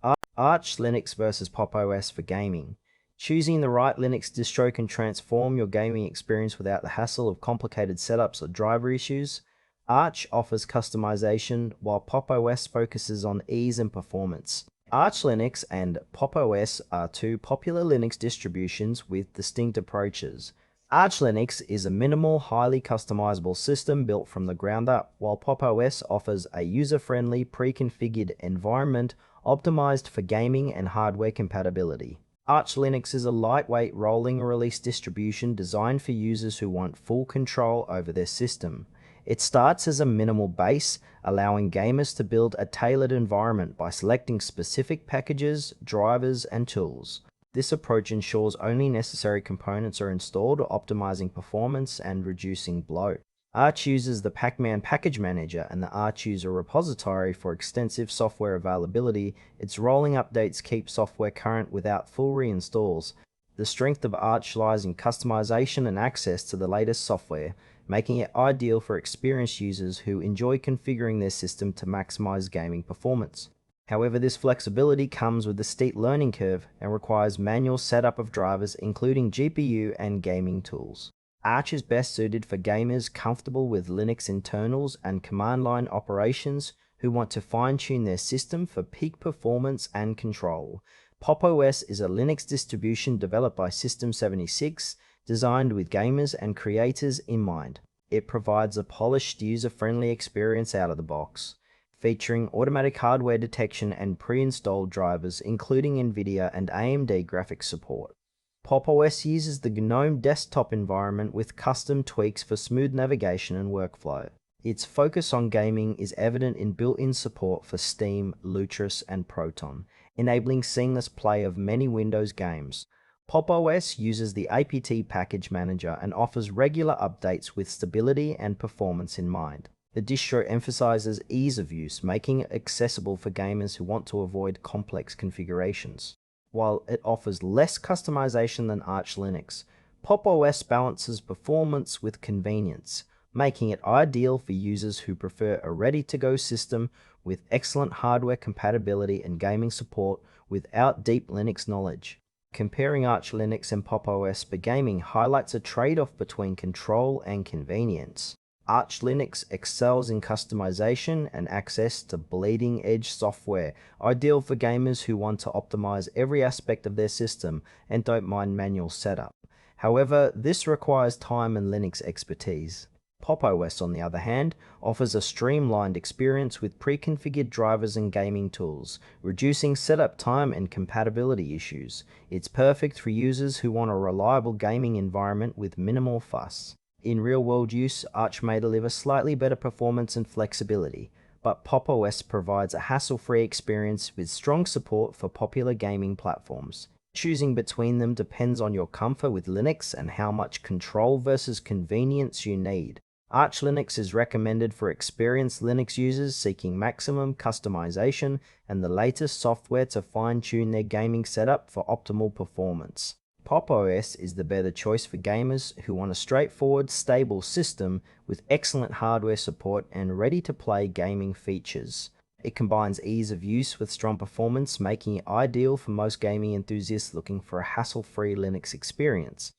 Arch Linux versus Pop! OS for gaming. Choosing the right Linux distro can transform your gaming experience without the hassle of complicated setups or driver issues. Arch offers customization, while Pop! OS focuses on ease and performance. Arch Linux and Pop! OS are two popular Linux distributions with distinct approaches. Arch Linux is a minimal, highly customizable system built from the ground up, while Pop! OS offers a user-friendly, pre-configured environment optimized for gaming and hardware compatibility. Arch Linux is a lightweight rolling release distribution designed for users who want full control over their system. It starts as a minimal base, allowing gamers to build a tailored environment by selecting specific packages, drivers, and tools. This approach ensures only necessary components are installed, optimizing performance and reducing bloat. Arch uses the Pacman package manager and the Arch user repository for extensive software availability. Its rolling updates keep software current without full reinstalls. The strength of Arch lies in customization and access to the latest software, making it ideal for experienced users who enjoy configuring their system to maximize gaming performance. However, this flexibility comes with a steep learning curve and requires manual setup of drivers, including GPU and gaming tools. Arch is best suited for gamers comfortable with Linux internals and command line operations who want to fine-tune their system for peak performance and control. Pop! OS is a Linux distribution developed by System76, designed with gamers and creators in mind. It provides a polished, user-friendly experience out of the box, featuring automatic hardware detection and pre-installed drivers, including NVIDIA and AMD graphics support. Pop! OS uses the GNOME desktop environment with custom tweaks for smooth navigation and workflow. Its focus on gaming is evident in built-in support for Steam, Lutris, and Proton, enabling seamless play of many Windows games. Pop! OS uses the apt package manager and offers regular updates with stability and performance in mind. The distro emphasizes ease of use, making it accessible for gamers who want to avoid complex configurations. While it offers less customization than Arch Linux, Pop! OS balances performance with convenience, making it ideal for users who prefer a ready-to-go system with excellent hardware compatibility and gaming support without deep Linux knowledge. Comparing Arch Linux and Pop! OS for gaming highlights a trade-off between control and convenience. Arch Linux excels in customization and access to bleeding-edge software, ideal for gamers who want to optimize every aspect of their system and don't mind manual setup. However, this requires time and Linux expertise. Pop! OS, on the other hand, offers a streamlined experience with pre-configured drivers and gaming tools, reducing setup time and compatibility issues. It's perfect for users who want a reliable gaming environment with minimal fuss. In real-world use, Arch may deliver slightly better performance and flexibility, but Pop! OS provides a hassle-free experience with strong support for popular gaming platforms. Choosing between them depends on your comfort with Linux and how much control versus convenience you need. Arch Linux is recommended for experienced Linux users seeking maximum customization and the latest software to fine-tune their gaming setup for optimal performance. Pop! OS is the better choice for gamers who want a straightforward, stable system with excellent hardware support and ready-to-play gaming features. It combines ease of use with strong performance, making it ideal for most gaming enthusiasts looking for a hassle-free Linux experience.